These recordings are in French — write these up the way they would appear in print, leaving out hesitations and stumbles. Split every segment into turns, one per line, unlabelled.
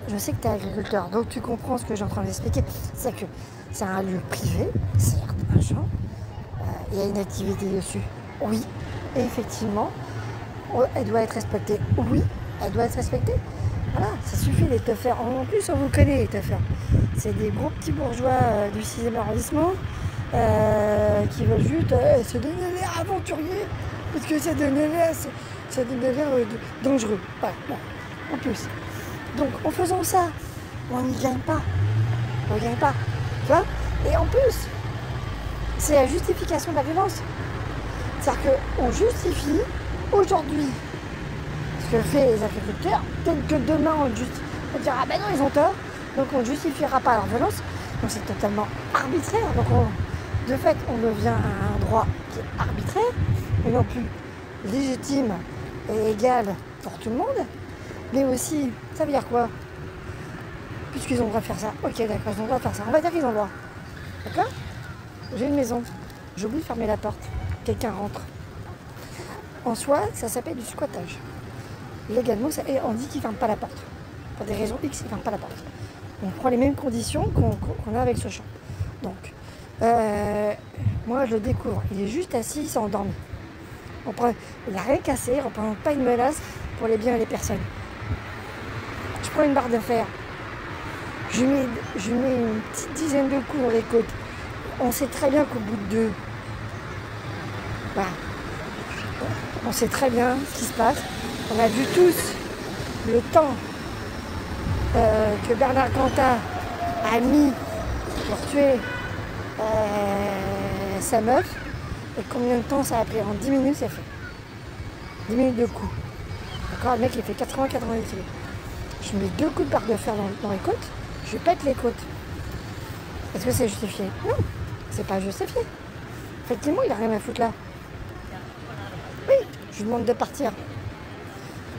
je sais que tu es agriculteur, donc tu comprends ce que j'ai en train d'expliquer. C'est que c'est un lieu privé, certes, un champ. Il y a une activité dessus. Oui, effectivement. Elle doit être respectée. Oui, elle doit être respectée. Voilà, ça suffit les teufeurs. En plus, on vous connaît les teufeurs. C'est des gros petits bourgeois du 6e arrondissement qui veulent juste se donner l'air aventurier parce que ça donne l'air dangereux. Voilà, bon, en plus. Donc, en faisant ça, on n'y gagne pas. On n'y gagne pas. Tu vois? Et en plus, c'est la justification de la violence. C'est-à-dire qu'on justifie aujourd'hui ce que fait les agriculteurs, peut-être que demain on dira ah ben non ils ont tort, donc on ne justifiera pas leur violence, donc c'est totalement arbitraire, donc de fait on devient à un droit qui est arbitraire, et non plus légitime et égal pour tout le monde, mais aussi, ça veut dire quoi? Puisqu'ils ont le droit de faire ça, ok d'accord, ils ont le droit de faire ça, on va dire qu'ils ont le droit, d'accord? J'ai une maison, j'oublie de fermer la porte, quelqu'un rentre. En soi, ça s'appelle du squattage. Légalement, on dit qu'ils ne ferment pas la porte. Pour des raisons X, ils ne ferment pas la porte. On prend les mêmes conditions qu'on a avec ce champ. Donc, moi, je le découvre. Il est juste assis, il s'est endormi. Il n'a rien cassé, il ne représente pas une menace pour les biens et les personnes. Je prends une barre de fer. Je mets une petite dizaine de coups dans les côtes. On sait très bien qu'au bout de 2, voilà, on sait très bien ce qui se passe. On a vu tous le temps que Bernard Cantat a mis pour tuer sa meuf. Et combien de temps ça a pris? En 10 minutes, c'est fait. 10 minutes de coup. D'accord, le mec il fait 80-90 kg. Je mets 2 coups de barre de fer dans les côtes, je pète les côtes. Est-ce que c'est justifié? Non, c'est pas justifié. Effectivement, il a rien à foutre là. Oui, je lui demande de partir.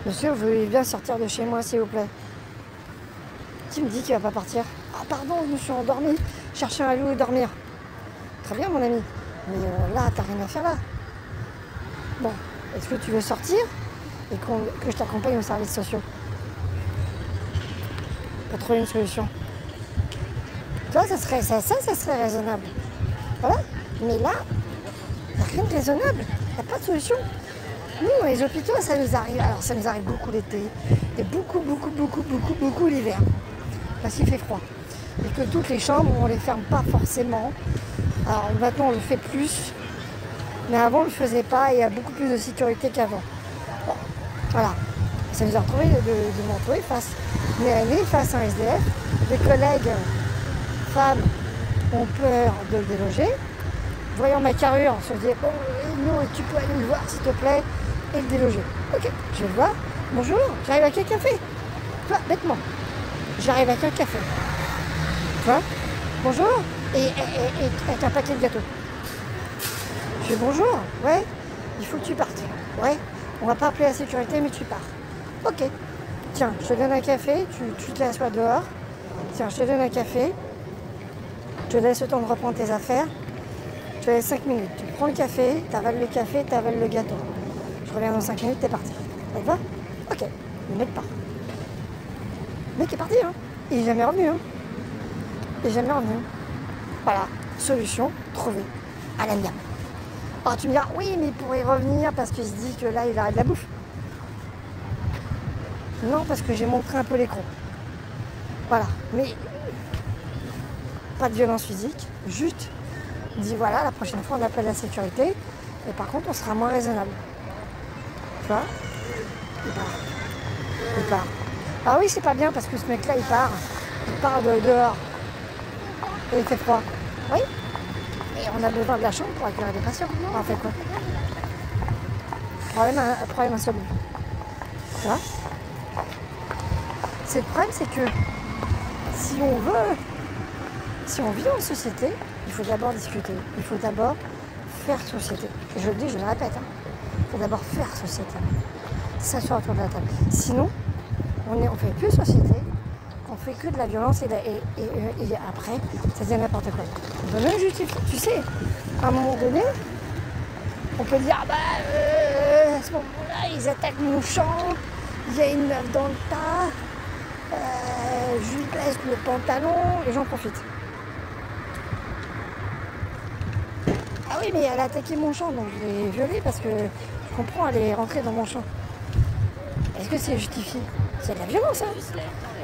Monsieur, vous voulez bien sortir de chez moi, s'il vous plaît? Qui me dit qu'il va pas partir? Ah pardon, je me suis endormi, chercher un loup et dormir. Très bien, mon ami. Mais là, t'as rien à faire là. Bon, est-ce que tu veux sortir et que je t'accompagne aux services sociaux pour trouver une solution? Tu vois, ça serait raisonnable. Voilà. Mais là, il n'y a rien de raisonnable. Il n'y a pas de solution. Nous, dans les hôpitaux, ça nous arrive. Alors, ça nous arrive beaucoup l'été et beaucoup l'hiver. Parce qu'il fait froid. Et que toutes les chambres, on ne les ferme pas forcément. Alors, maintenant, on le fait plus. Mais avant, on ne le faisait pas et il y a beaucoup plus de sécurité qu'avant. Bon, voilà. Ça nous a retrouvé de me retrouver face à un SDF. Des collègues femmes ont peur de le déloger. Voyant ma carrure, on se dit bon, non, tu peux aller le voir s'il te plaît et le déloger. Ok, je vais le voir. Bonjour, j'arrive avec un café. Tu vois, bêtement, j'arrive avec un café. Tu vois, bonjour, et avec un paquet de gâteaux. Je fais bonjour, ouais, il faut que tu partes. Ouais, on va pas appeler la sécurité, mais tu pars. Ok, tiens, je te donne un café, tu te assois dehors. Tiens, je te donne un café. Je te laisse le temps de reprendre tes affaires. Je te laisse 5 minutes. Tu prends le café, tu avales le café, tu avales le gâteau. Je reviens dans 5 minutes, t'es parti. Ça te va? Ok. Le mec part. Le mec est parti, hein. Il est jamais revenu, hein. Il est jamais revenu. Voilà. Solution trouvée. À l'amiable. Alors tu me diras, oui, mais il pourrait revenir parce qu'il se dit que là, il arrête de la bouffe. Non, parce que j'ai montré un peu l'écran. Voilà. Mais pas de violence physique. Juste dit voilà, la prochaine fois on appelle la sécurité et par contre on sera moins raisonnable. Tu vois? Il part. Ah oui, c'est pas bien parce que ce mec là il part de dehors et il fait froid. Oui, et on a besoin de la chambre pour accueillir des patients. On fait quoi? Problème insoluble. Tu vois? Le problème c'est que si on vit en société, il faut d'abord discuter, il faut d'abord faire société. Et je le dis, je le répète, il faut d'abord faire société. S'asseoir autour de la table. Sinon, on ne fait plus société, on fait que de la violence et après, ça devient n'importe quoi. On peut même justifier. Tu sais, à un moment donné, on peut dire, à ce moment-là, ils attaquent mon champ, il y a une meuf dans le tas, le pantalon et j'en profite. Ah oui, mais elle a attaqué mon champ, donc je l'ai violée parce que je comprends, elle est rentrée dans mon champ. Est-ce que c'est justifié? C'est de la violence, hein.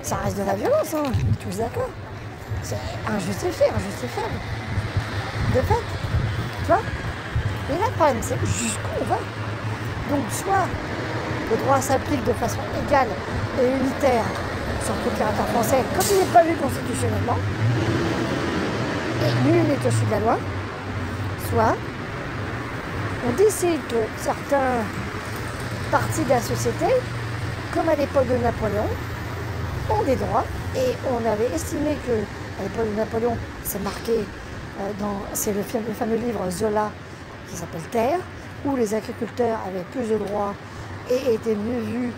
Ça reste de la violence, hein. On est tous d'accord. C'est injustifié, injustifiable. De fait, tu vois. Et là, le problème, c'est jusqu'où on va. Donc, soit le droit s'applique de façon égale et unitaire sur tout le territoire français, comme il n'est pas vu constitutionnellement, et nul n'est au-dessus de la loi, soit on décide que certains parties de la société, comme à l'époque de Napoléon, ont des droits, et on avait estimé que, à l'époque de Napoléon, c'est marqué c'est le fameux livre Zola qui s'appelle Terre, où les agriculteurs avaient plus de droits et étaient mieux vus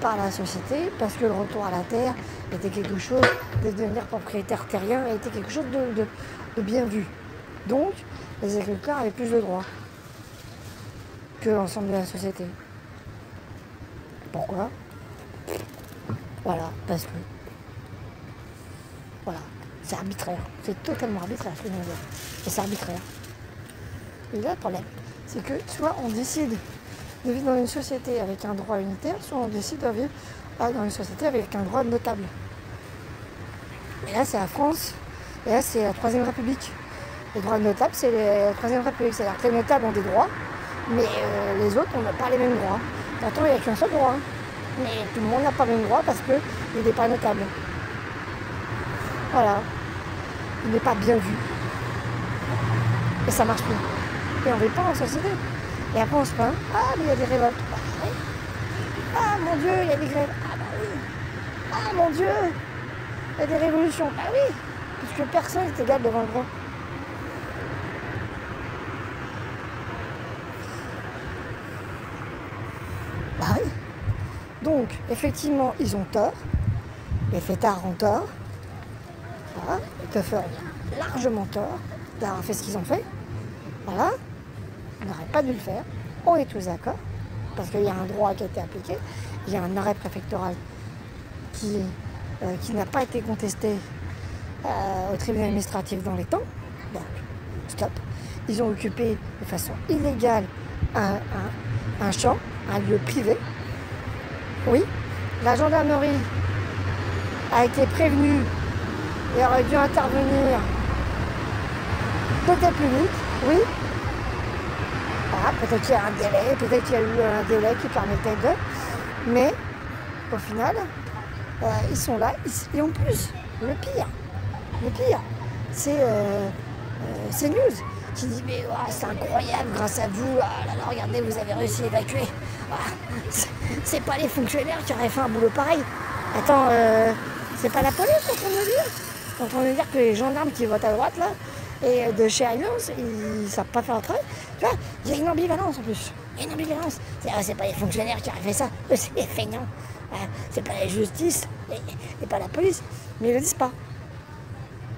par la société, parce que le retour à la terre était quelque chose, de devenir propriétaire terrien était quelque chose de bien vu. Donc, les agriculteurs avaient plus de droits que l'ensemble de la société. Pourquoi? Voilà, parce que... Voilà, c'est arbitraire. C'est totalement arbitraire ce que je viens de dire. Et c'est arbitraire. Et là, le problème, c'est que soit on décide de vivre dans une société avec un droit unitaire, soit on décide de vivre dans une société avec un droit notable. Et là, c'est la France, et là, c'est la Troisième République. Les droits notables, c'est la Troisième République. C'est-à-dire que les notables ont des droits, mais les autres, on n'a pas les mêmes droits. Pourtant, il n'y a qu'un seul droit. Mais tout le monde n'a pas le même droit parce qu'il n'est pas notable. Voilà. Il n'est pas bien vu. Et ça marche plus. Et on ne vit pas en société. Et après, on se plaint. Ah, mais il y a des révoltes. Bah, oui. Ah, mon Dieu, il y a des grèves. Ah, bah oui. Ah, mon Dieu, il y a des révolutions. Bah oui. Puisque personne n'est égal devant le droit. Bah oui. Donc, effectivement, ils ont tort. Les fêtards ont tort. Voilà. Les teufeurs ont largement tort d'avoir fait ce qu'ils ont fait. Voilà. On n'aurait pas dû le faire. On est tous d'accord. Parce qu'il y a un droit qui a été appliqué. Il y a un arrêt préfectoral qui n'a pas été contesté au tribunal administratif dans les temps. Donc, stop. Ils ont occupé de façon illégale un champ, un lieu privé. Oui, la gendarmerie a été prévenue et aurait dû intervenir peut-être plus vite, oui. Voilà, peut-être qu'il y a un délai, peut-être qu'il y a eu un délai qui permettait de... Mais, au final, ils sont là. Et en plus, le pire, c'est CNews qui dit mais c'est incroyable, grâce à vous, là, regardez, vous avez réussi à évacuer. C'est pas les fonctionnaires qui auraient fait un boulot pareil. Attends, c'est pas la police qu'on peut nous dire. On peut nous dire que les gendarmes qui votent à droite là, et de chez Alliance, ils savent pas faire le travail. Tu vois, il y a une ambivalence en plus. Il y a une ambivalence. C'est pas les fonctionnaires qui auraient fait ça, c'est les feignants. C'est pas la justice et pas la police. Mais ils le disent pas.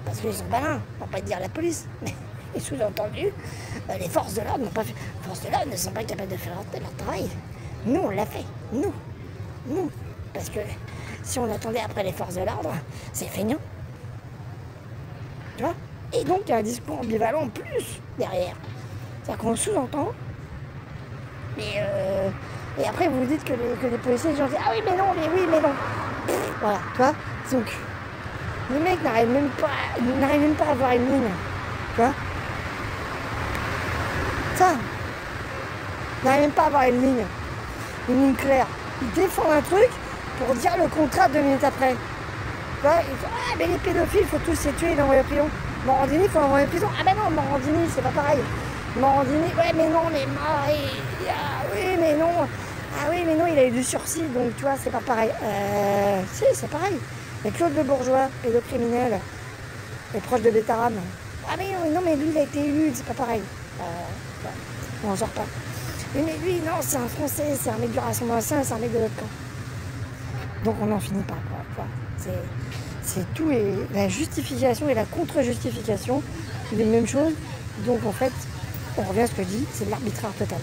Parce qu'ils sont malins, on va pas dire la police. Et sous-entendu, les forces de l'ordre n'ont pas fait. Les forces de l'ordre ne sont pas capables de faire leur travail. Nous, on l'a fait. Nous. Parce que si on attendait après les forces de l'ordre, c'est feignant. Tu vois? Et donc, il y a un discours ambivalent en plus derrière. C'est-à-dire qu'on le sous-entend. Et après, vous vous dites que les policiers, les gens disent ah oui, mais non, mais oui, mais non. Voilà, tu vois? Donc, les mecs n'arrivent même pas à avoir une ligne. Tu vois? Ça, n'arrivent même pas à avoir une ligne claire. Ils défendent un truc pour dire le contraire 2 minutes après. Tu vois? Ils disent ah, mais les pédophiles, il faut tous les tuer et les envoyer en prison. Morandini, il faut l'envoyer en prison. Ah ben non, Morandini, c'est pas pareil. Morandini, ouais, mais non, mais oui, mais non. Ah oui, mais non, il a eu du sursis, donc tu vois, c'est pas pareil. Si, c'est pareil. Mais Claude Le Bourgeois, pédocriminel, est proche de Bétarame. Ah mais non, mais lui, il a été élu, c'est pas pareil. On en sort pas. Mais lui, non, c'est un Français, c'est un mec du Rassemblement National, c'est un mec de l'autre camp. Donc on n'en finit pas, quoi. C'est tout, et la justification et la contre-justification, c'est les mêmes choses. Donc en fait, on revient à ce que je dis, c'est de l'arbitraire total.